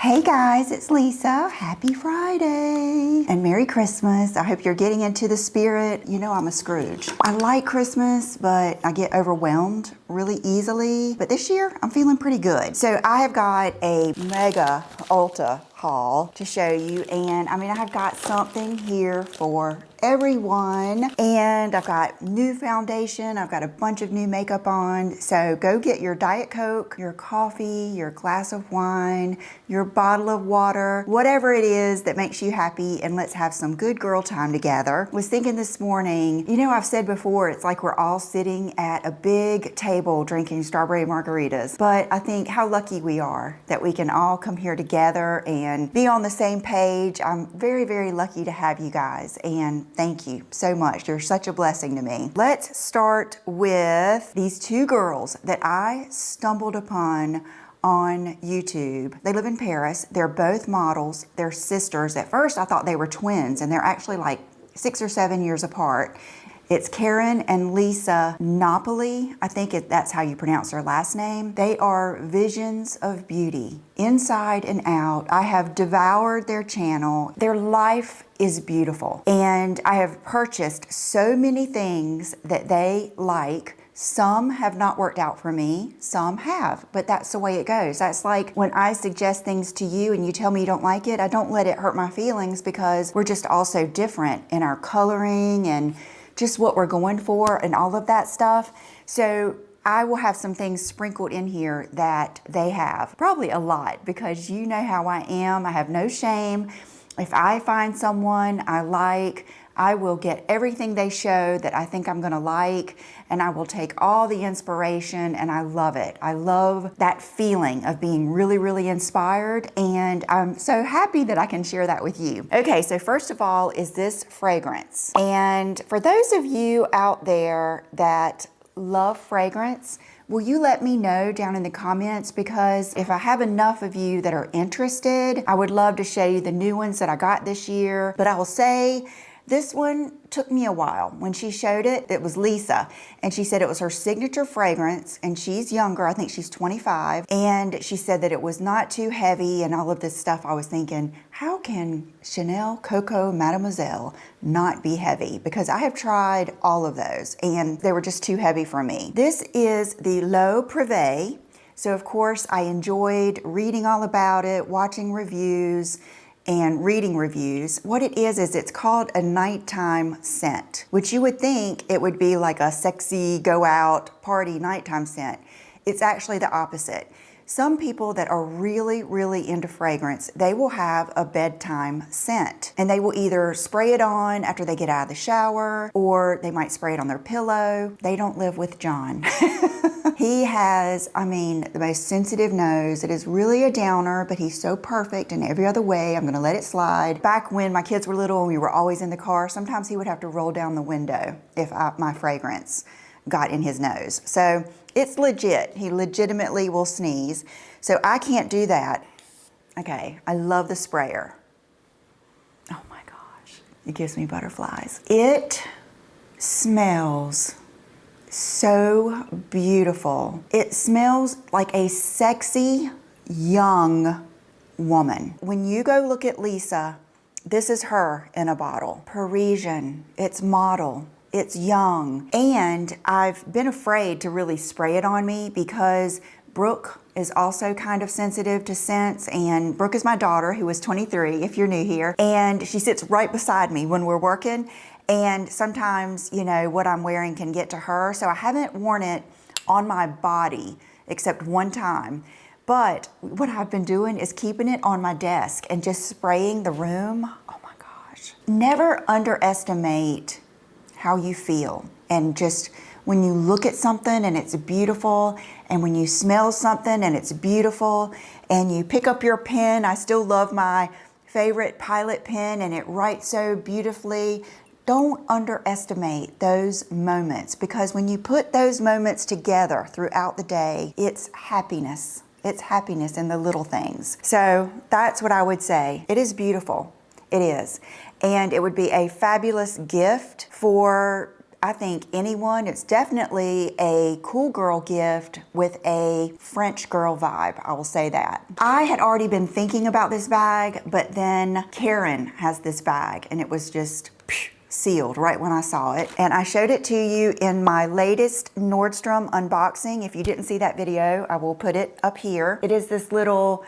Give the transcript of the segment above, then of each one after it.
Hey guys, it's Lisa. Happy Friday and Merry Christmas. I hope you're getting into the spirit. You know I'm a Scrooge. I like Christmas, but I get overwhelmed really easily. But this year, I'm feeling pretty good. So I have got a mega Ulta haul to show you. And I mean, I have got something here for everyone. And I've got new foundation. I've got a bunch of new makeup on. So go get your Diet Coke, your coffee, your glass of wine, your bottle of water, whatever it is that makes you happy, and let's have some good girl time together. Was thinking this morning, you know, I've said before, it's like we're all sitting at a big table drinking strawberry margaritas. But I think how lucky we are that we can all come here together and be on the same page. I'm very, very lucky to have you guys, and thank you so much. You're such a blessing to me. Let's start with these two girls that I stumbled upon on YouTube. They live in Paris. They're both models. They're sisters. At first I thought they were twins, and they're actually like 6 or 7 years apart. It's Karen and Lisa Napoli. I think that's how you pronounce their last name. They are visions of beauty, inside and out. I have devoured their channel. Their life is beautiful. And I have purchased so many things that they like. Some have not worked out for me, some have, but that's the way it goes. That's like when I suggest things to you and you tell me you don't like it, I don't let it hurt my feelings because we're just all so different in our coloring and just what we're going for and all of that stuff. So I will have some things sprinkled in here that they have. Probably a lot, because you know how I am. I have no shame. If I find someone I like, I will get everything they show that I think I'm gonna like, and I will take all the inspiration, and I love it. I love that feeling of being really, really inspired, and I'm so happy that I can share that with you. Okay, so first of all is this fragrance. And for those of you out there that love fragrance, will you let me know down in the comments? Because if I have enough of you that are interested, I would love to show you the new ones that I got this year. But I will say, this one took me a while. When she showed it, it was Lisa, and she said it was her signature fragrance, and she's younger, I think she's 25, and she said that it was not too heavy and all of this stuff. I was thinking, how can Chanel Coco Mademoiselle not be heavy? Because I have tried all of those, and they were just too heavy for me. This is the L'Eau Privée. So of course I enjoyed reading all about it, watching reviews, and reading reviews. What it is it's called a nighttime scent, which you would think it would be like a sexy go out party nighttime scent. It's actually the opposite. Some people that are really, really into fragrance, they will have a bedtime scent, and they will either spray it on after they get out of the shower, or they might spray it on their pillow. They don't live with John. He has, I mean, the most sensitive nose. It is really a downer, but he's so perfect in every other way. I'm gonna let it slide. Back when my kids were little and we were always in the car, sometimes he would have to roll down the window if my fragrance got in his nose. So it's legit. He legitimately will sneeze. So I can't do that. Okay, I love the sprayer. Oh my gosh, it gives me butterflies. It smells so beautiful. It smells like a sexy young woman. When you go look at Lisa, this is her in a bottle. Parisian, it's model, it's young. And I've been afraid to really spray it on me because Brooke is also kind of sensitive to scents, and Brooke is my daughter who is 23, if you're new here, and she sits right beside me when we're working. And sometimes, you know, what I'm wearing can get to her. So I haven't worn it on my body except one time. But what I've been doing is keeping it on my desk and just spraying the room. Oh my gosh. Never underestimate how you feel. And just when you look at something and it's beautiful, and when you smell something and it's beautiful, and you pick up your pen. I still love my favorite Pilot pen, and it writes so beautifully. Don't underestimate those moments, because when you put those moments together throughout the day, it's happiness. It's happiness in the little things. So that's what I would say. It is beautiful. It is. And it would be a fabulous gift for I think anyone. It's definitely a cool girl gift with a French girl vibe, I will say that. I had already been thinking about this bag, but then Karen has this bag and it was just sealed right when I saw it. And I showed it to you in my latest Nordstrom unboxing. If you didn't see that video, I will put it up here. It is this little,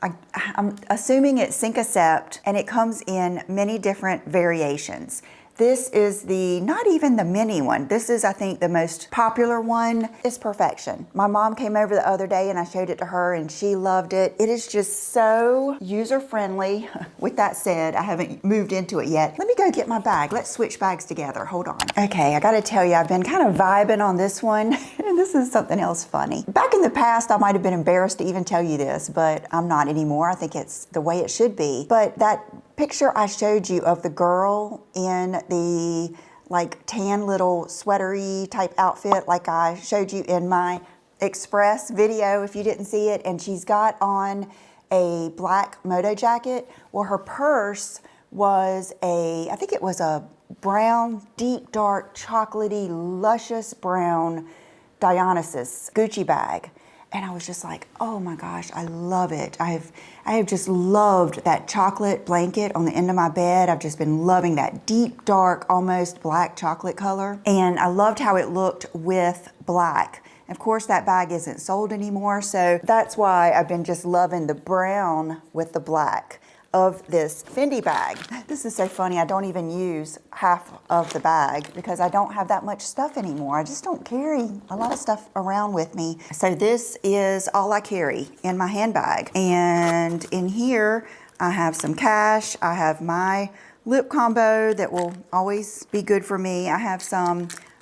I'm assuming it's Sync-A-Cept, and it comes in many different variations. This is not even the mini one. This is, I think, the most popular one. It's perfection. My mom came over the other day and I showed it to her and she loved it. It is just so user-friendly. With that said, I haven't moved into it yet. Let me go get my bag. Let's switch bags together. Hold on. Okay, I gotta tell you, I've been kind of vibing on this one. And this is something else funny. Back in the past, I might have been embarrassed to even tell you this, but I'm not anymore. I think it's the way it should be. But that picture I showed you of the girl in the like tan little sweatery type outfit like I showed you in my Express video if you didn't see it, and she's got on a black moto jacket. Well, her purse was I think it was a brown, deep dark, chocolatey, luscious brown Dionysus Gucci bag. And I was just like, oh my gosh, I love it. I have just loved that chocolate blanket on the end of my bed. I've just been loving that deep, dark, almost black chocolate color. And I loved how it looked with black. Of course, that bag isn't sold anymore, so that's why I've been just loving the brown with the black of this Fendi bag. This is so funny. I don't even use half of the bag because I don't have that much stuff anymore. I just don't carry a lot of stuff around with me. So this is all I carry in my handbag. And in here, I have some cash. I have my lip combo that will always be good for me. I have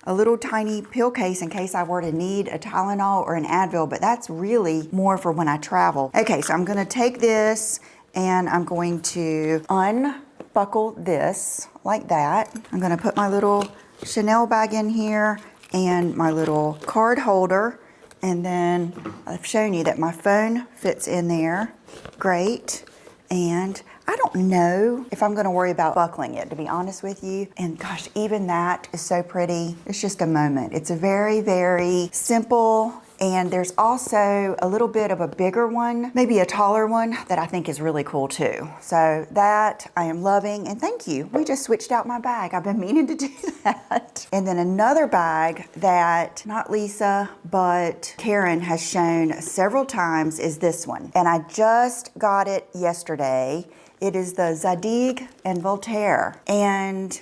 a little tiny pill case in case I were to need a Tylenol or an Advil, but that's really more for when I travel. Okay, so I'm gonna take this and I'm going to unbuckle this like that. I'm gonna put my little Chanel bag in here and my little card holder. And then I've shown you that my phone fits in there. Great. And I don't know if I'm gonna worry about buckling it, to be honest with you. And gosh, even that is so pretty. It's just a moment. It's a very, very simple. And there's also a little bit of a bigger one, maybe a taller one that I think is really cool too. So that I am loving, and thank you. We just switched out my bag. I've been meaning to do that. And then another bag that not Lisa, but Karen has shown several times is this one. And I just got it yesterday. It is the Zadig and Voltaire. And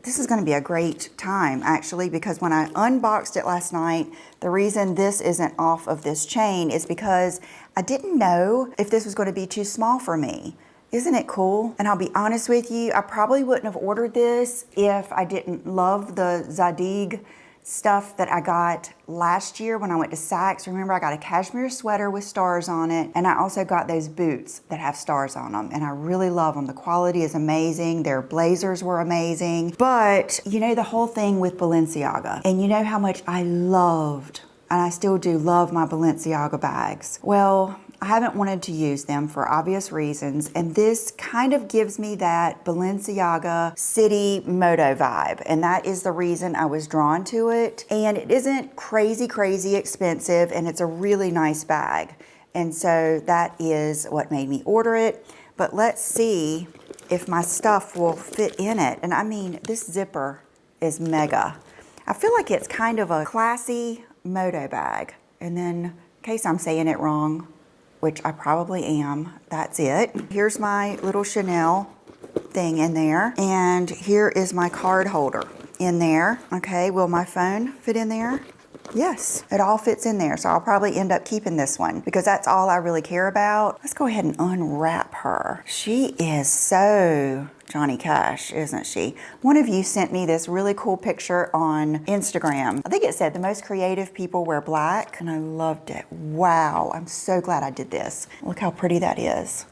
this is going to be a great time actually, because when I unboxed it last night, the reason this isn't off of this chain is because I didn't know if this was going to be too small for me. Isn't it cool? And I'll be honest with you, I probably wouldn't have ordered this if I didn't love the Zadig stuff that I got last year when I went to Saks. Remember, I got a cashmere sweater with stars on it, and I also got those boots that have stars on them, and I really love them. The quality is amazing. Their blazers were amazing. But you know the whole thing with Balenciaga, and you know how much I loved, and I still do love my Balenciaga bags. Well, I haven't wanted to use them for obvious reasons, and this kind of gives me that Balenciaga city moto vibe, and that is the reason I was drawn to it. And it isn't crazy, crazy expensive, and it's a really nice bag. And so that is what made me order it. But let's see if my stuff will fit in it. And I mean, this zipper is mega. I feel like it's kind of a classy moto bag. And then, in case I'm saying it wrong, which I probably am, that's it. Here's my little Chanel thing in there. And here is my card holder in there. Okay, will my phone fit in there? Yes, it all fits in there. So I'll probably end up keeping this one because that's all I really care about. Let's go ahead and unwrap her. She is so Johnny Cash, isn't she? One of you sent me this really cool picture on Instagram. I think it said the most creative people wear black, and I loved it. Wow, I'm so glad I did this. Look how pretty that is.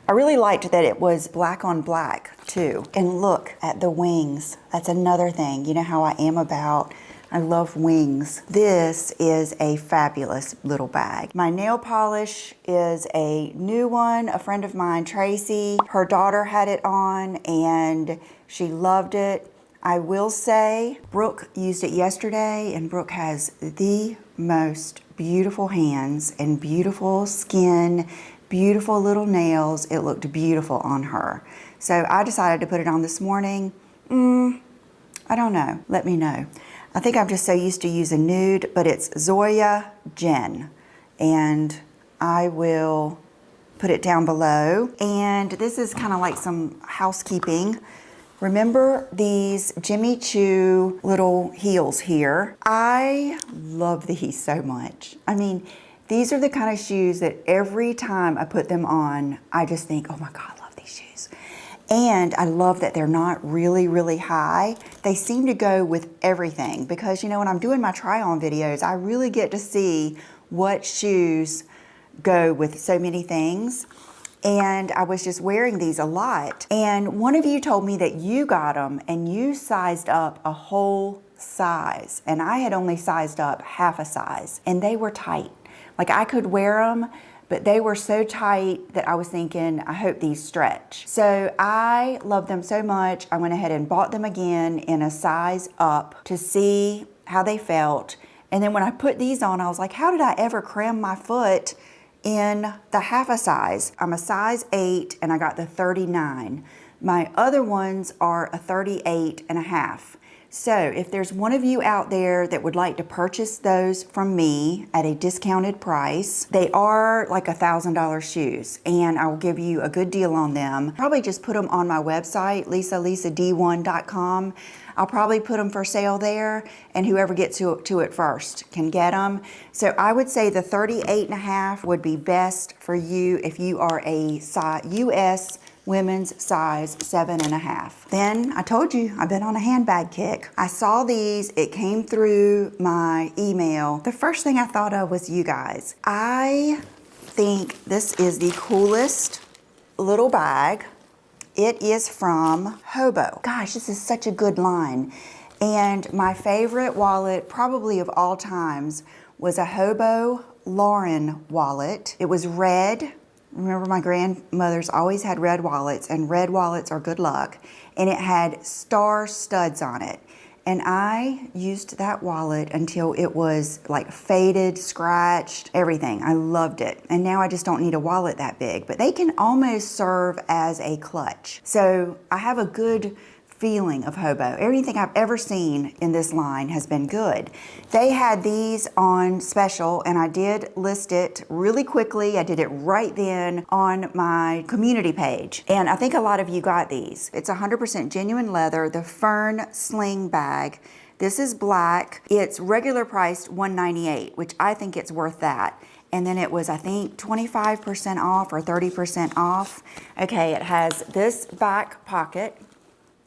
I really liked that it was black on black too. And look at the wings. That's another thing. You know how I am about, I love wings. This is a fabulous little bag. My nail polish is a new one. A friend of mine, Tracy, her daughter had it on and she loved it. I will say Brooke used it yesterday, and Brooke has the most beautiful hands and beautiful skin, beautiful little nails. It looked beautiful on her. So I decided to put it on this morning. I don't know. Let me know. I think I'm just so used to using nude, but it's Zoya Jen. And I will put it down below. And this is kind of like some housekeeping. Remember these Jimmy Choo little heels here? I love these so much. I mean, these are the kind of shoes that every time I put them on, I just think, oh my God, I love these shoes. And I love that they're not really, really high. They seem to go with everything because, you know, when I'm doing my try-on videos, I really get to see what shoes go with so many things. And I was just wearing these a lot. And one of you told me that you got them and you sized up a whole size. And I had only sized up half a size and they were tight. Like I could wear them, but they were so tight that I was thinking, I hope these stretch. So I love them so much. I went ahead and bought them again in a size up to see how they felt. And then when I put these on, I was like, how did I ever cram my foot in the half a size? I'm a size 8 and I got the 39. My other ones are a 38 and a half. So if there's one of you out there that would like to purchase those from me at a discounted price, they are like $1,000 shoes and I will give you a good deal on them. Probably just put them on my website, lisad1.com. I'll probably put them for sale there and whoever gets to it first can get them. So I would say the 38 and a half would be best for you if you are a US women's size 7 and a half. Then I told you I've been on a handbag kick. I saw these, it came through my email. The first thing I thought of was you guys. I think this is the coolest little bag. It is from Hobo. Gosh, this is such a good line. And my favorite wallet, probably of all times, was a Hobo Lauren wallet. It was red. Remember my grandmother's always had red wallets, and red wallets are good luck. And it had star studs on it. And I used that wallet until it was like faded, scratched, everything. I loved it. And now I just don't need a wallet that big, but they can almost serve as a clutch. So I have a good feeling of Hobo. Everything I've ever seen in this line has been good. They had these on special and I did list it really quickly. I did it right then on my community page. And I think a lot of you got these. It's 100% genuine leather, the Fern Sling bag. This is black. It's regular priced $198, which I think it's worth that. And then it was, I think, 25% off or 30% off. Okay, it has this back pocket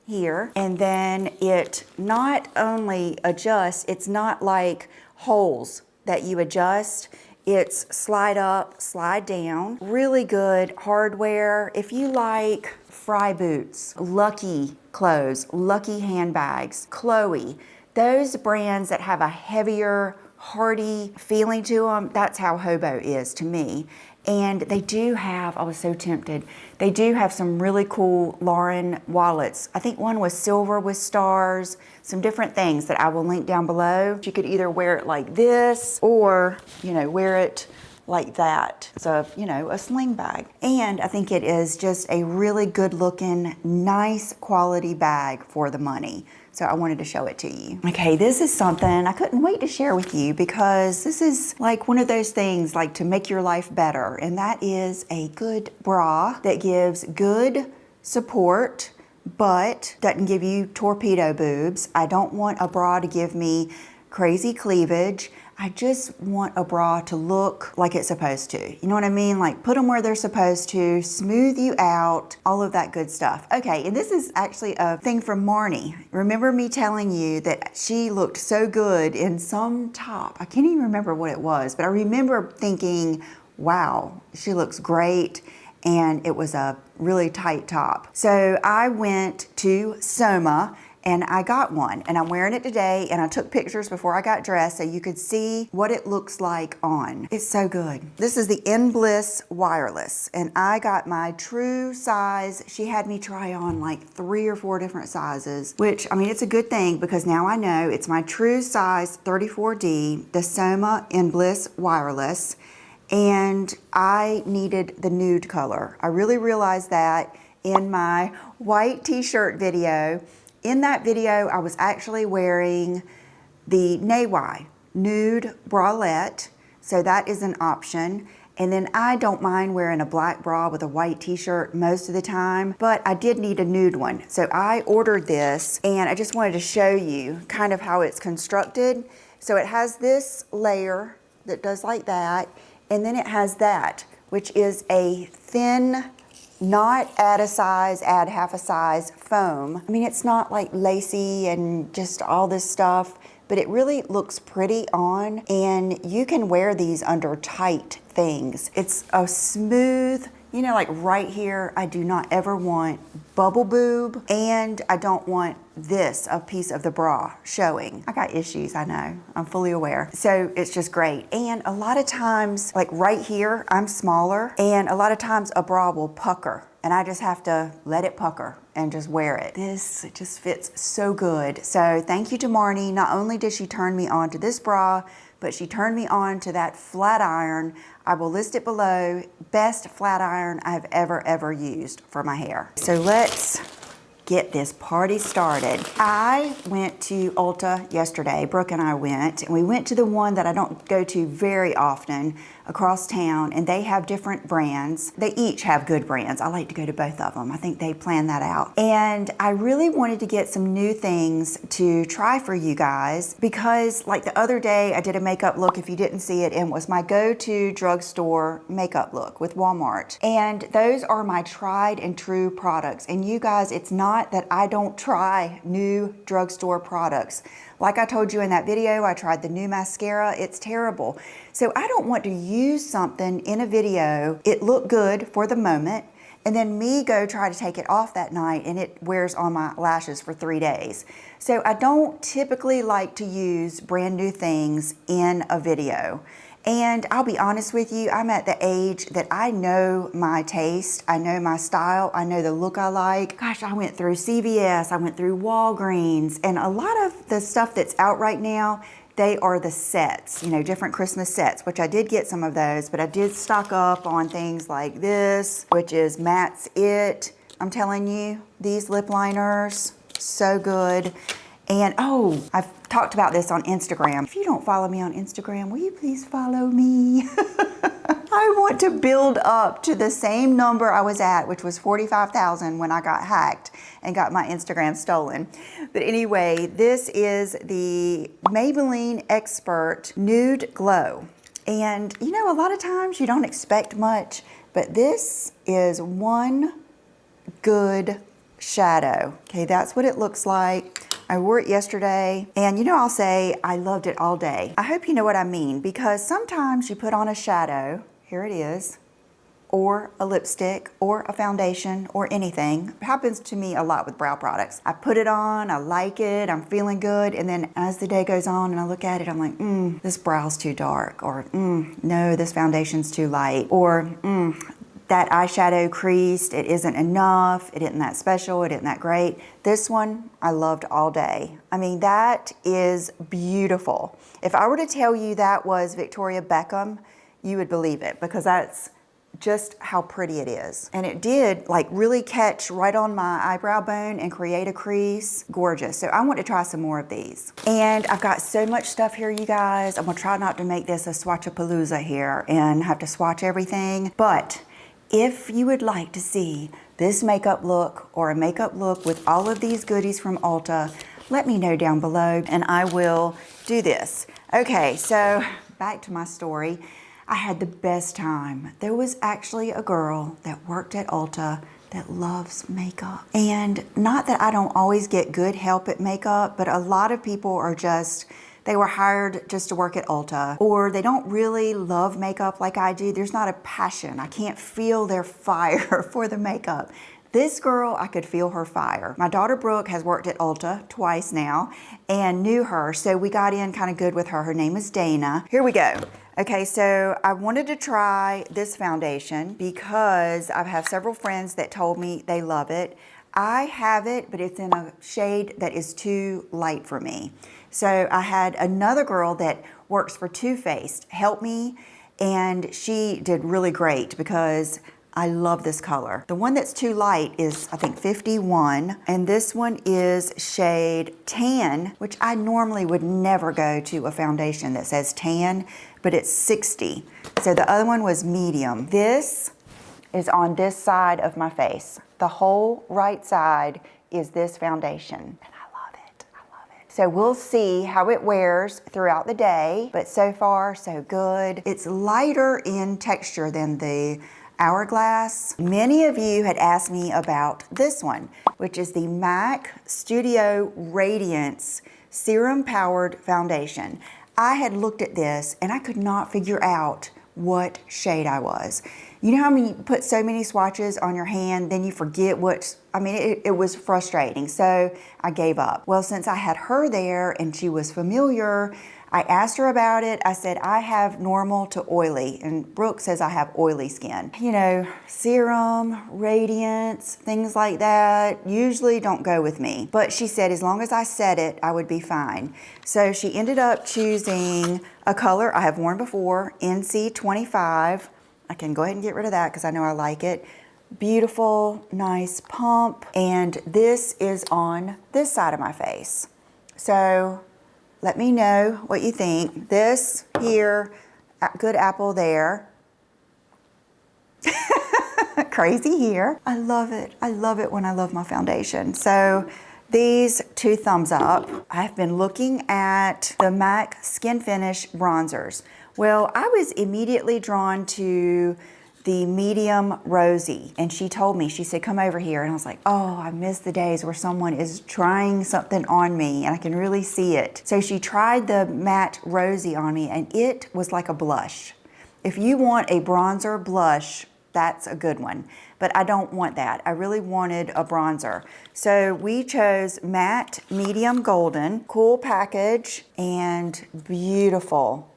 here, and then it not only adjusts, it's not like holes that you adjust, it's slide up, slide down. Really good hardware. If you like Fry boots, Lucky clothes, Lucky handbags, Chloe, those brands that have a heavier, hardy feeling to them, that's how Hobo is to me. And they do have, I was so tempted, they do have some really cool Lauren wallets. I think one was silver with stars, some different things that I will link down below. You could either wear it like this or, you know, wear it like that. It's a, you know, a sling bag. And I think it is just a really good looking, nice quality bag for the money. So I wanted to show it to you. Okay, this is something I couldn't wait to share with you because this is like one of those things like to make your life better. And that is a good bra that gives good support, but doesn't give you torpedo boobs. I don't want a bra to give me crazy cleavage. I just want a bra to look like it's supposed to. You know what I mean? Like put them where they're supposed to, smooth you out, all of that good stuff. Okay, and this is actually a thing from Marnie. Remember me telling you that she looked so good in some top. I can't even remember what it was, but I remember thinking, wow, she looks great. And it was a really tight top. So I went to Soma and I got one, and I'm wearing it today, and I took pictures before I got dressed so you could see what it looks like on. It's so good. This is the In Bliss Wireless, and I got my true size. She had me try on like 3 or 4 different sizes, which, I mean, it's a good thing because now I know it's my true size 34D, the Soma In Bliss Wireless, and I needed the nude color. I really realized that in my white t-shirt video. In that video, I was actually wearing the Naywai nude bralette, so that is an option. And then I don't mind wearing a black bra with a white t-shirt most of the time, but I did need a nude one. So I ordered this, and I just wanted to show you kind of how it's constructed. So it has this layer that does like that, and then it has that, which is a thin, not add a size, add half a size foam. I mean, it's not like lacy and just all this stuff, but it really looks pretty on, and you can wear these under tight things. It's a smooth, you know, like right here, I do not ever want bubble boob, and I don't want this, a piece of the bra showing. I got issues, I know, I'm fully aware. So it's just great. And a lot of times, like right here, I'm smaller, and a lot of times a bra will pucker, and I just have to let it pucker and just wear it. This just fits so good. So thank you to Marnie. Not only did she turn me on to this bra, but she turned me on to that flat iron. I will list it below. Best flat iron I've ever used for my hair. So let's get this party started. I went to Ulta yesterday. Brooke and I went, and we went to the one that I don't go to very often across town, and they have different brands. They each have good brands. I like to go to both of them. I think they plan that out. And I really wanted to get some new things to try for you guys because like the other day I did a makeup look, if you didn't see it, and it was my go-to drugstore makeup look with Walmart. And those are my tried and true products. And you guys, it's not that I don't try new drugstore products. Like I told you in that video, I tried the new mascara. It's terrible. So I don't want to use something in a video, it looked good for the moment, and then me go try to take it off that night and it wears on my lashes for 3 days. So I don't typically like to use brand new things in a video. And I'll be honest with you, I'm at the age that I know my taste, I know my style, I know the look I like. Gosh, I went through CVS, I went through Walgreens, and a lot of the stuff that's out right now, they are the sets, you know, different Christmas sets, which I did get some of those, but I did stock up on things like this, which is Matt's It. I'm telling you, these lip liners, so good. And oh, I've talked about this on Instagram. If you don't follow me on Instagram, will you please follow me? I want to build up to the same number I was at, which was 45,000 when I got hacked and got my Instagram stolen. But anyway, this is the Maybelline Expert Nude Glow. And you know, a lot of times you don't expect much, but this is one good shadow. Okay, that's what it looks like. I wore it yesterday, and you know, I'll say I loved it all day. I hope you know what I mean, because sometimes you put on a shadow, here it is, or a lipstick, or a foundation, or anything. It happens to me a lot with brow products. I put it on, I like it, I'm feeling good, and then as the day goes on and I look at it, I'm like, this brow's too dark, or no, this foundation's too light, or that eyeshadow creased, it isn't enough, it isn't that special, it isn't that great. This one, I loved all day. I mean, that is beautiful. If I were to tell you that was Victoria Beckham, you would believe it, because that's just how pretty it is. And it did like really catch right on my eyebrow bone and create a crease. Gorgeous. So I want to try some more of these. And I've got so much stuff here, you guys. I'm gonna try not to make this a swatchapalooza here and have to swatch everything, but if you would like to see this makeup look or a makeup look with all of these goodies from Ulta, let me know down below and I will do this. Okay, so back to my story. I had the best time. There was actually a girl that worked at Ulta that loves makeup. And not that I don't always get good help at makeup, but a lot of people are just, they were hired just to work at Ulta, or they don't really love makeup like I do. There's not a passion. I can't feel their fire for the makeup. This girl, I could feel her fire. My daughter Brooke has worked at Ulta twice now and knew her, so we got in kind of good with her. Her name is Dana. Here we go. Okay, so I wanted to try this foundation because I have several friends that told me they love it. I have it, but it's in a shade that is too light for me. So I had another girl that works for Too Faced help me, and she did really great because I love this color. The one that's too light is, I think, 51, and this one is shade tan, which I normally would never go to a foundation that says tan, but it's 60. So the other one was medium. This is on this side of my face. The whole right side is this foundation, and I love it. I love it. So we'll see how it wears throughout the day, but so far, so good. It's lighter in texture than the Hourglass. Many of you had asked me about this one, which is the MAC Studio Radiance Serum Powered Foundation. I had looked at this and I could not figure out what shade I was. You know how you put so many swatches on your hand, then you forget it was frustrating. So I gave up. Well, since I had her there and she was familiar, I asked her about it. I said, I have normal to oily, and Brooke says I have oily skin. You know, serum, radiance, things like that usually don't go with me. But she said as long as I set it, I would be fine. So she ended up choosing a color I have worn before, NC25. I can go ahead and get rid of that because I know I like it. Beautiful, nice pump. And this is on this side of my face. So let me know what you think. This here, good apple there. Crazy here. I love it. I love it when I love my foundation. So these 2 thumbs up. I've been looking at the MAC Skin Finish bronzers. Well, I was immediately drawn to the medium rosy, and she told me, she said, come over here. And I was like, oh, I miss the days where someone is trying something on me and I can really see it. So she tried the matte rosy on me and it was like a blush. If you want a bronzer blush, that's a good one, but I don't want that. I really wanted a bronzer. So we chose matte medium golden, cool package, and beautiful,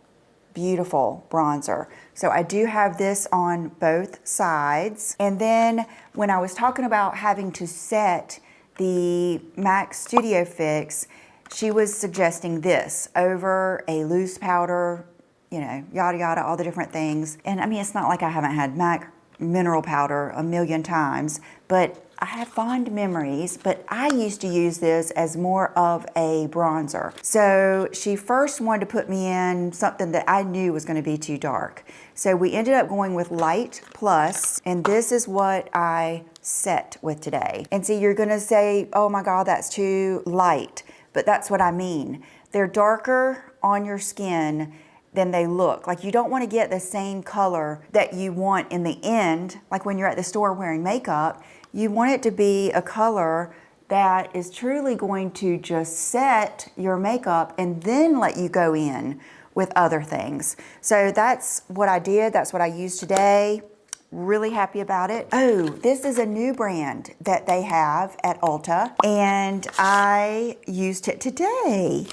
beautiful bronzer. So I do have this on both sides. And then when I was talking about having to set the MAC Studio Fix, she was suggesting this over a loose powder, you know, yada yada, all the different things. And I mean, it's not like I haven't had MAC mineral powder a million times, but I have fond memories, but I used to use this as more of a bronzer. So she first wanted to put me in something that I knew was going to be too dark. So we ended up going with Light Plus, and this is what I set with today. And so you're going to say, oh my God, that's too light, but that's what I mean. They're darker on your skin than they look. Like, you don't want to get the same color that you want in the end, like when you're at the store wearing makeup. You want it to be a color that is truly going to just set your makeup and then let you go in with other things. So that's what I did. That's what I used today. Really happy about it. Oh, this is a new brand that they have at Ulta, and I used it today.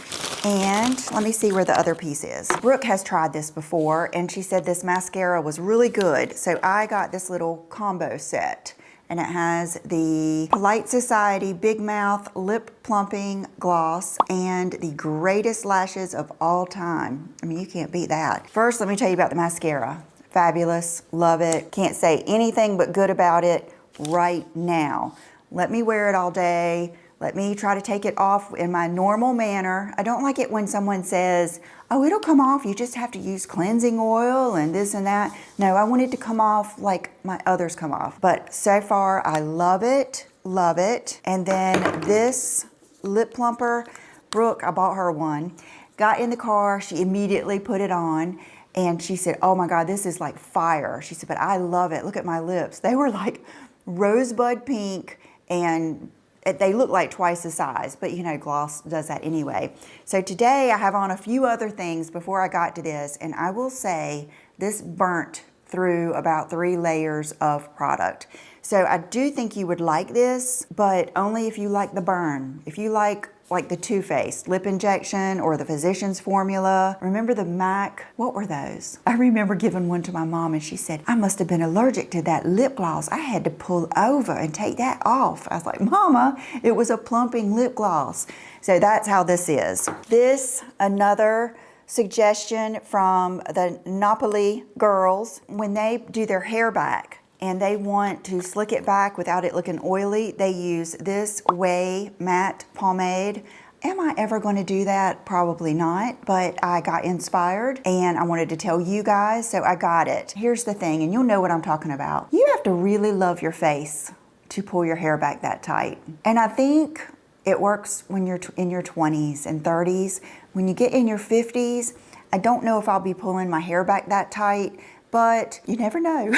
And let me see where the other piece is. Brooke has tried this before, and she said this mascara was really good. So I got this little combo set, and it has the Polite Society Big Mouth Lip Plumping Gloss and the greatest lashes of all time. I mean, you can't beat that. First, let me tell you about the mascara. Fabulous, love it. Can't say anything but good about it right now. Let me wear it all day. Let me try to take it off in my normal manner. I don't like it when someone says, oh, it'll come off. You just have to use cleansing oil and this and that. No, I want it to come off like my others come off. But so far, I love it, love it. And then this lip plumper, Brooke, I bought her one. Got in the car, she immediately put it on. And she said, oh my God, this is like fire. She said, but I love it. Look at my lips. They were like rosebud pink, and they look like twice the size, but you know, gloss does that anyway. So today I have on a few other things before I got to this, and I will say this burnt through about 3 layers of product. So I do think you would like this, but only if you like the burn. If you like the Too Faced lip injection or the Physicians Formula. Remember the MAC? What were those? I remember giving one to my mom and she said, I must have been allergic to that lip gloss. I had to pull over and take that off. I was like, Mama, it was a plumping lip gloss. So that's how this is. This, another suggestion from the Napoli girls, when they do their hair back and they want to slick it back without it looking oily, they use this Way Matte Pomade. Am I ever going to do that? Probably not, but I got inspired and I wanted to tell you guys, so I got it. Here's the thing, and you'll know what I'm talking about. You have to really love your face to pull your hair back that tight. And I think it works when you're in your 20s and 30s. When you get in your 50s, I don't know if I'll be pulling my hair back that tight, but you never know.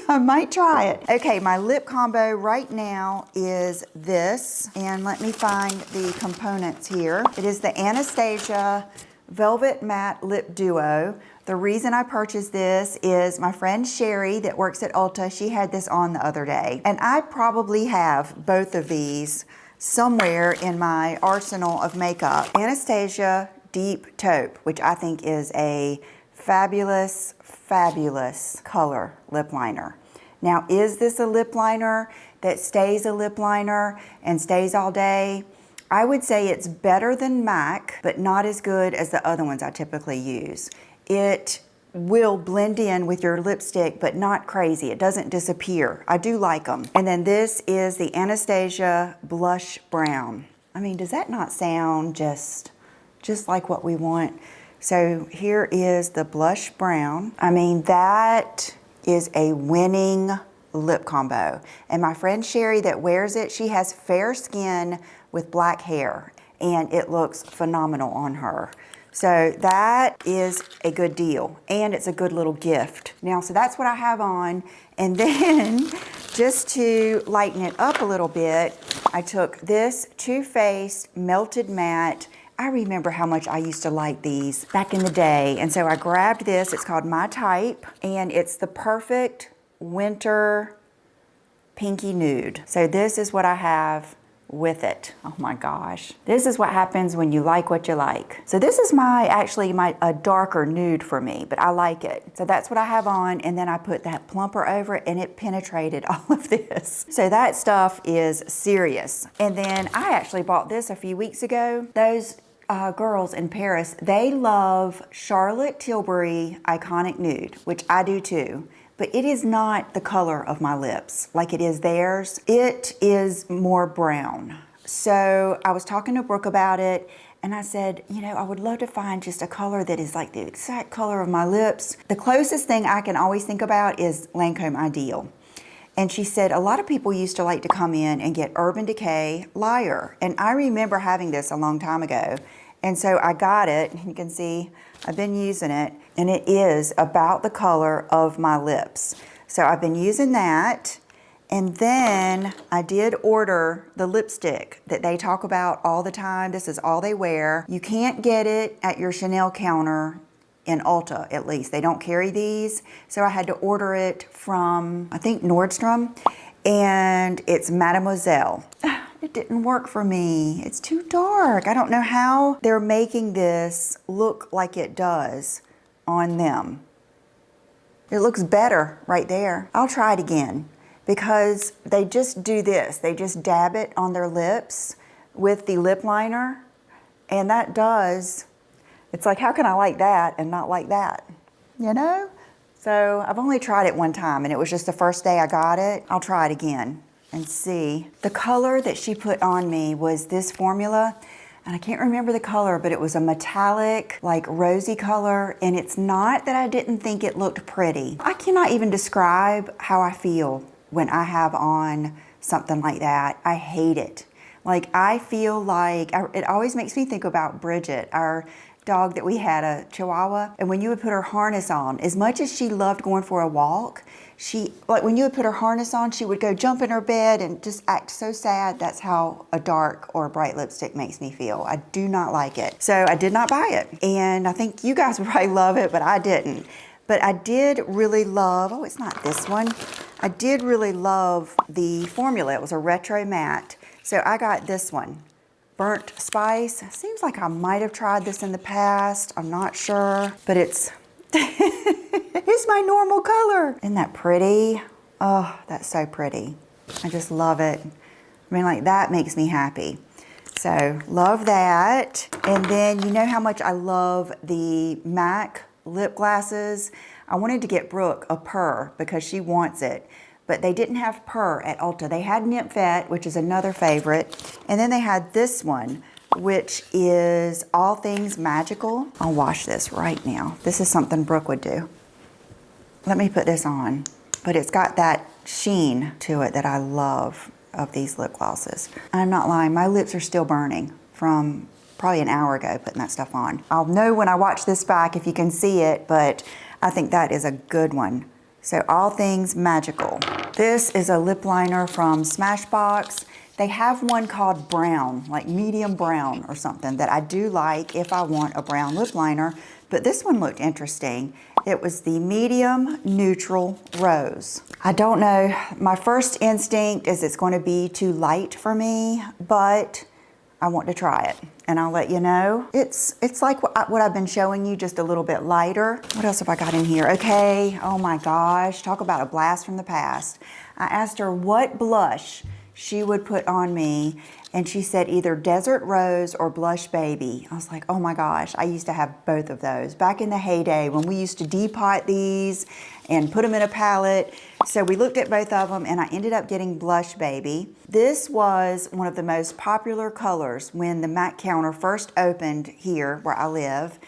I might try it. Okay, my lip combo right now is this, and let me find the components here. It is the Anastasia Velvet Matte Lip Duo. The reason I purchased this is my friend Sherry that works at Ulta, she had this on the other day. And I probably have both of these somewhere in my arsenal of makeup. Anastasia Deep Taupe, which I think is a fabulous, fabulous color lip liner. Now, is this a lip liner that stays a lip liner and stays all day? I would say it's better than MAC, but not as good as the other ones I typically use. It will blend in with your lipstick, but not crazy. It doesn't disappear. I do like them. And then this is the Anastasia Blush Brown. I mean, does that not sound just like what we want? So here is the Blush Brown. I mean, that is a winning lip combo. And my friend Sherry that wears it, she has fair skin with black hair, and it looks phenomenal on her. So that is a good deal, and it's a good little gift. Now, so that's what I have on, and then just to lighten it up a little bit, I took this Too Faced Melted Matte. I remember how much I used to like these back in the day, and so I grabbed this. It's called My Type, and it's the perfect winter pinky nude. So this is what I have with it. Oh my gosh. This is what happens when you like what you like. So this is actually a darker nude for me, but I like it. So that's what I have on, and then I put that plumper over it, and it penetrated all of this. So that stuff is serious. And then I actually bought this a few weeks ago. Those girls in Paris, they love Charlotte Tilbury Iconic Nude, which I do too. But it is not the color of my lips like it is theirs. It is more brown. So I was talking to Brooke about it, and I said, you know, I would love to find just a color that is like the exact color of my lips. The closest thing I can always think about is Lancome Ideal. And she said a lot of people used to like to come in and get Urban Decay Liar. And I remember having this a long time ago. And so I got it, you can see I've been using it, and it is about the color of my lips. So I've been using that, and then I did order the lipstick that they talk about all the time. This is all they wear. You can't get it at your Chanel counter in Ulta, at least. They don't carry these, so I had to order it from, I think, Nordstrom, and it's Mademoiselle. It didn't work for me. It's too dark. I don't know how they're making this look like it does on them. It looks better right there. I'll try it again because they just do this. They just dab it on their lips with the lip liner, and that does, it's like, how can I like that and not like that? You know? So I've only tried it one time, and it was just the first day I got it. I'll try it again and see. The color that she put on me was this formula, and I can't remember the color, but it was a metallic, like rosy color, and it's not that I didn't think it looked pretty. I cannot even describe how I feel when I have on something like that. I hate it. Like, I feel like, it always makes me think about Bridget, our dog that we had, a Chihuahua, and when you would put her harness on, as much as she loved going for a walk, like when you would put her harness on, she would go jump in her bed and just act so sad. That's how a dark or a bright lipstick makes me feel. I do not like it. So I did not buy it. And I think you guys would probably love it, but I didn't. But I did really love, oh, it's not this one. I did really love the formula. It was a retro matte. So I got this one, Burnt Spice. Seems like I might have tried this in the past. I'm not sure, but it's, it's my normal color. Isn't that pretty? Oh, that's so pretty. I just love it. I mean, like, that makes me happy. So love that. And then you know how much I love the MAC lip glasses. I wanted to get Brooke a Purr because she wants it, but they didn't have Purr at Ulta. They had Nymphet, which is another favorite. And then they had this one, which is All Things Magical. I'll wash this right now. This is something Brooke would do. Let me put this on, but it's got that sheen to it that I love of these lip glosses. I'm not lying, my lips are still burning from probably an hour ago putting that stuff on. I'll know when I watch this back if you can see it, but I think that is a good one. So All Things Magical. This is a lip liner from Smashbox. They have one called brown, like medium brown or something, that I do like if I want a brown lip liner, but this one looked interesting. It was the medium neutral rose. I don't know, my first instinct is it's going to be too light for me, but I want to try it and I'll let you know. It's like what I've been showing you, just a little bit lighter. What else have I got in here? Okay, oh my gosh, talk about a blast from the past. I asked her what blush she would put on me, and she said either Desert Rose or Blush Baby. I was like, oh my gosh, I used to have both of those back in the heyday when we used to depot these and put them in a palette. So we looked at both of them and I ended up getting Blush Baby. This was one of the most popular colors when the MAC counter first opened here where I live,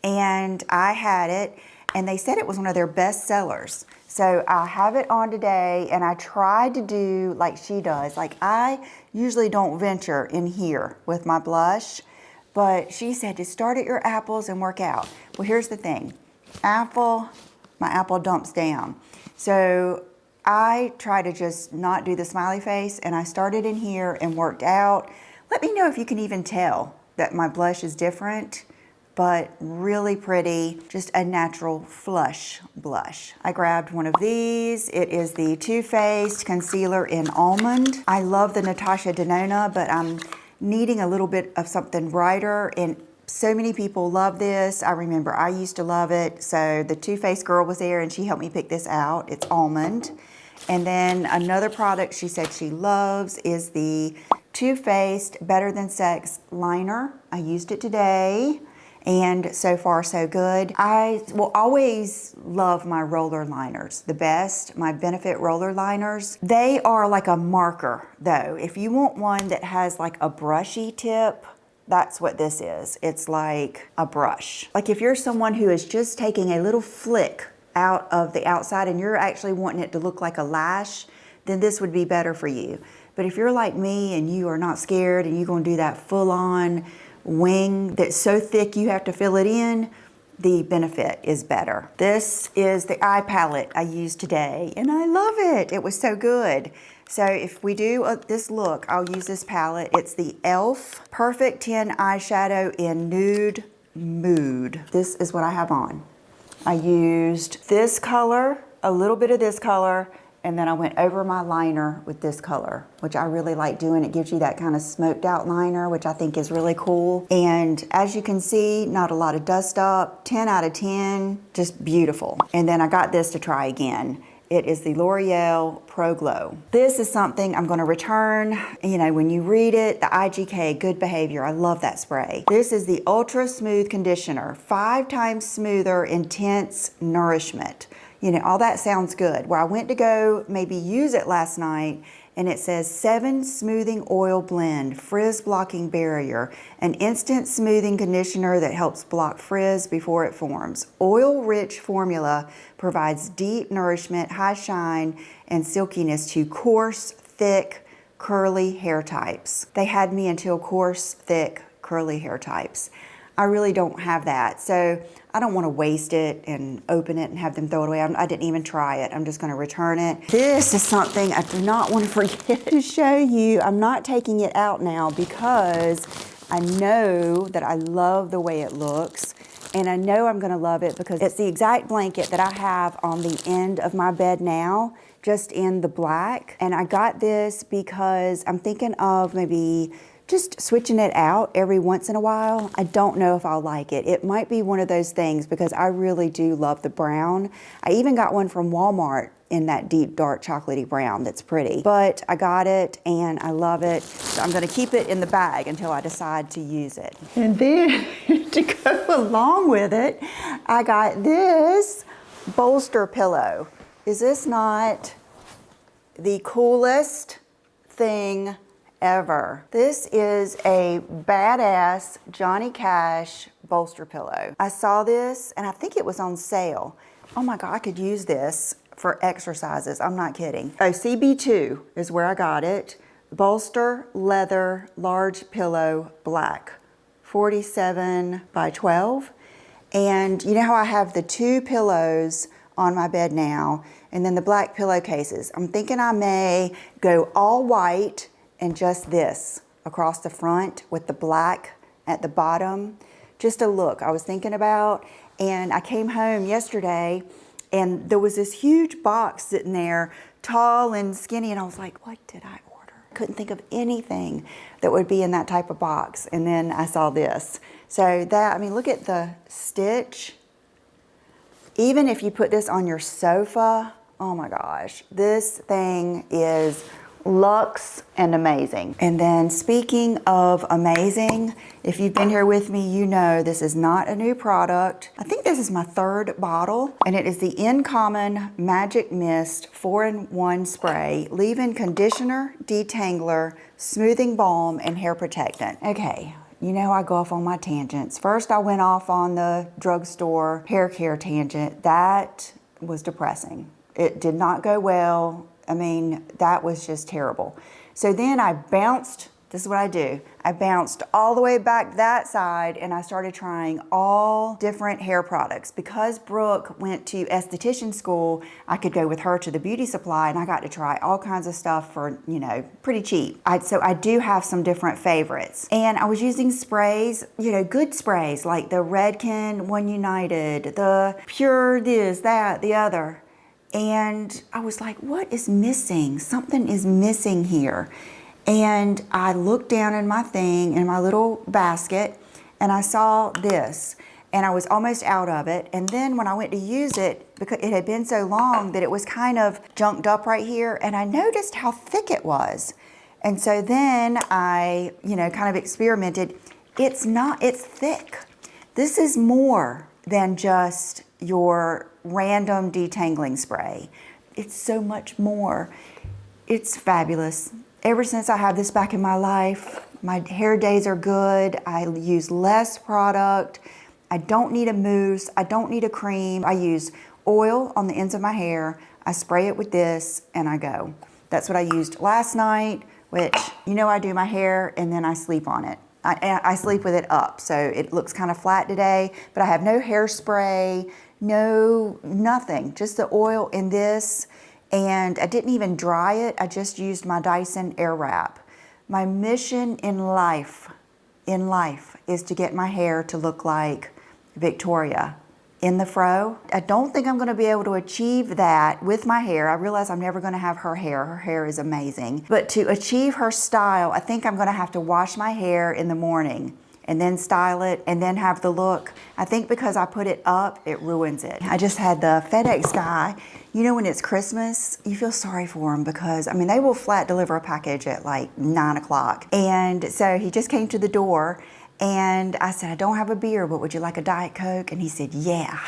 and I had it and they said it was one of their best sellers. So I have it on today and I tried to do like she does. Like, I usually don't venture in here with my blush, but she said to start at your apples and work out. Well, here's the thing. My apple dumps down. So I try to just not do the smiley face, and I started in here and worked out. Let me know if you can even tell that my blush is different, but really pretty, just a natural flush blush. I grabbed one of these. It is the Too Faced Concealer in Almond. I love the Natasha Denona, but I'm needing a little bit of something brighter, and so many people love this. I remember I used to love it. So the Too Faced girl was there and she helped me pick this out. It's Almond. And then another product she said she loves is the Too Faced Better Than Sex Liner. I used it today, and so far so good. I will always love my roller liners the best, my Benefit roller liners. They are like a marker though. If you want one that has like a brushy tip, that's what this is. It's like a brush. Like if you're someone who is just taking a little flick out of the outside and you're actually wanting it to look like a lash, then this would be better for you. But if you're like me and you are not scared and you're gonna do that full-on wing that's so thick you have to fill it in, the Benefit is better. This is the eye palette I used today and I love it. It was so good. So if we do this look, I'll use this palette. It's the e.l.f. Perfect 10 eyeshadow in Nude Mood. This is what I have on. I used this color, a little bit of this color, and then I went over my liner with this color, which I really like doing. It gives you that kind of smoked out liner, which I think is really cool. And as you can see, not a lot of dust up, 10 out of 10, just beautiful. And then I got this to try again. It is the L'Oreal Pro Glow. This is something I'm gonna return. You know, when you read it, the IGK, Good Behavior, I love that spray. This is the Ultra Smooth Conditioner, 5 times smoother, intense nourishment. You know, all that sounds good. Well, I went to go maybe use it last night, and it says 7 smoothing oil blend, frizz blocking barrier, an instant smoothing conditioner that helps block frizz before it forms. Oil rich formula provides deep nourishment, high shine, and silkiness to coarse, thick, curly hair types. They had me until coarse, thick, curly hair types. I really don't have that, so I don't want to waste it and open it and have them throw it away. I didn't even try it. I'm just going to return it. This is something I do not want to forget to show you. I'm not taking it out now because I know that I love the way it looks. and I know I'm gonna love it because it's the exact blanket that I have on the end of my bed now, just in the black. And I got this because I'm thinking of maybe just switching it out every once in a while. I don't know if I'll like it. It might be one of those things because I really do love the brown. I even got one from Walmart in that deep dark chocolatey brown that's pretty. But I got it and I love it. So I'm gonna keep it in the bag until I decide to use it. And then to go along with it, I got this bolster pillow. Is this not the coolest thing ever? This is a badass Johnny Cash bolster pillow. I saw this and I think it was on sale. Oh my God, I could use this for exercises. I'm not kidding. Oh, CB2 is where I got it. Bolster, leather, large pillow, black. 47 by 12. And you know how I have the 2 pillows on my bed now, and then the black pillowcases. I'm thinking I may go all white and just this across the front with the black at the bottom. Just a look I was thinking about. And I came home yesterday and there was this huge box sitting there, tall and skinny, and I was like, what did I order? Couldn't think of anything that would be in that type of box. And then I saw this. So that, I mean, look at the stitch. Even if you put this on your sofa, oh my gosh, this thing is luxe and amazing. And then speaking of amazing, if you've been here with me, you know this is not a new product. I think this is my 3rd bottle, and it is the In Common Magic Mist 4-in-1 spray, leave-in conditioner, detangler, smoothing balm, and hair protectant. Okay. You know I go off on my tangents. First I went off on the drugstore hair care tangent. That was depressing. It did not go well. I mean, that was just terrible. So then I bounced, this is what I do. I bounced all the way back that side and I started trying all different hair products. Because Brooke went to esthetician school, I could go with her to the beauty supply and I got to try all kinds of stuff for, you know, pretty cheap. So I do have some different favorites. And I was using sprays, you know, good sprays like the Redken One United, the Pure this, that, the other. And I was like, what is missing? Something is missing here. And I looked down in my thing, in my little basket, and I saw this. And I was almost out of it. And then when I went to use it, because it had been so long that it was kind of junked up right here, and I noticed how thick it was. And so then I, you know, kind of experimented. It's not, it's thick. This is more than just your random detangling spray. It's so much more. It's fabulous. Ever since I have this back in my life, my hair days are good. I use less product. I don't need a mousse. I don't need a cream. I use oil on the ends of my hair. I spray it with this and I go. That's what I used last night, which, you know, I do my hair and then I sleep on it. I sleep with it up, so it looks kind of flat today, but I have no hairspray, no, nothing, just the oil in this, and I didn't even dry it. I just used my Dyson Airwrap. My mission in life is to get my hair to look like Victoria in the fro. I don't think I'm gonna be able to achieve that with my hair. I realize I'm never gonna have her hair. Her hair is amazing. But to achieve her style, I think I'm gonna have to wash my hair in the morning and then style it and then have the look. I think because I put it up, it ruins it. I just had the FedEx guy. You know, when it's Christmas, you feel sorry for him because, I mean, they will flat deliver a package at like 9 o'clock. And so he just came to the door and I said, I don't have a beer, but would you like a Diet Coke? And he said, yeah.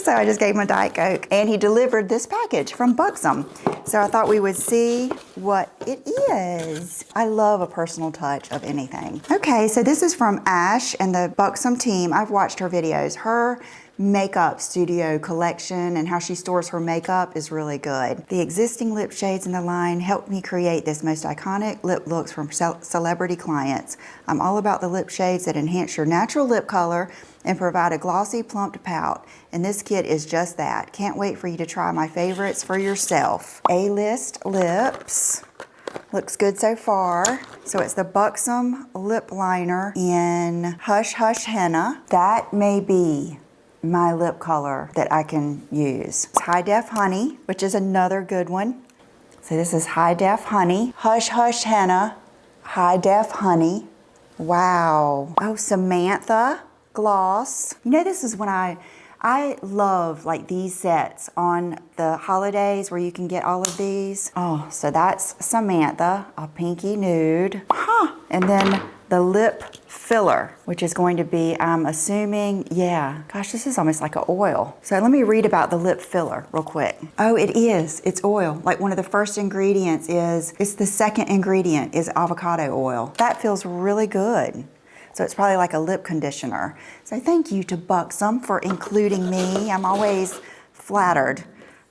So I just gave him a Diet Coke and he delivered this package from Buxom. So I thought we would see what it is. I love a personal touch of anything. Okay, so this is from Ash and the Buxom team. I've watched her videos. Her makeup studio collection and how she stores her makeup is really good. The existing lip shades in the line helped me create this most iconic lip looks from celebrity clients. I'm all about the lip shades that enhance your natural lip color and provide a glossy, plumped pout. And this kit is just that. Can't wait for you to try my favorites for yourself. A-List Lips. Looks good so far. So it's the Buxom Lip Liner in Hush Hush Henna. That may be my lip color that I can use. It's High Def Honey, which is another good one. So this is High Def Honey. Hush Hush Henna, High Def Honey. Wow. Oh, Samantha Gloss. You know, this is when I love like these sets on the holidays where you can get all of these. Oh, so that's Samantha, a pinky nude. And then the lip filler, which is going to be, I'm assuming, yeah, gosh, this is almost like an oil. So let me read about the lip filler real quick. Oh, it is, it's oil. Like one of the first ingredients it's the second ingredient is avocado oil. That feels really good. So it's probably like a lip conditioner. So thank you to Buxom for including me. I'm always flattered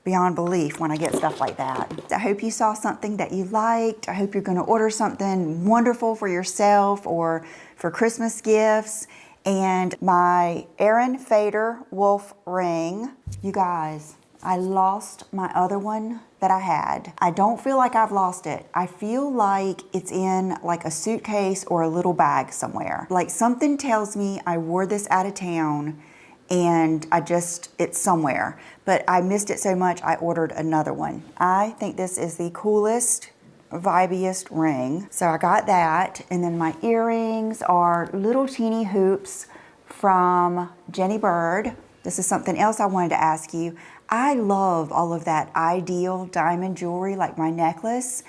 beyond belief when I get stuff like that. I hope you saw something that you liked. I hope you're gonna order something wonderful for yourself or for Christmas gifts. And my Erin Fader Wolf ring. You guys, I lost my other one that I had. I don't feel like I've lost it. I feel like it's in like a suitcase or a little bag somewhere. Like something tells me I wore this out of town and it's somewhere. But I missed it so much, I ordered another one. I think this is the coolest, vibiest ring. So I got that. And then my earrings are little teeny hoops from Jenny Bird. This is something else I wanted to ask you. I love all of that ideal diamond jewelry, like my necklace.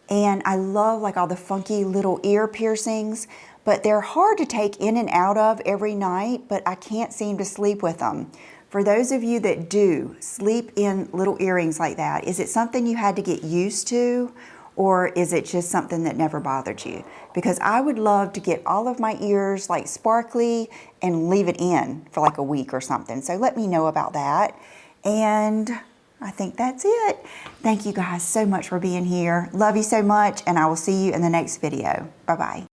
And I love like all the funky little ear piercings, but they're hard to take in and out of every night, but I can't seem to sleep with them. For those of you that do sleep in little earrings like that, is it something you had to get used to? Or is it just something that never bothered you? Because I would love to get all of my ears like sparkly and leave it in for like a week or something. So let me know about that. And I think that's it. Thank you guys so much for being here. Love you so much, and I will see you in the next video. Bye-bye.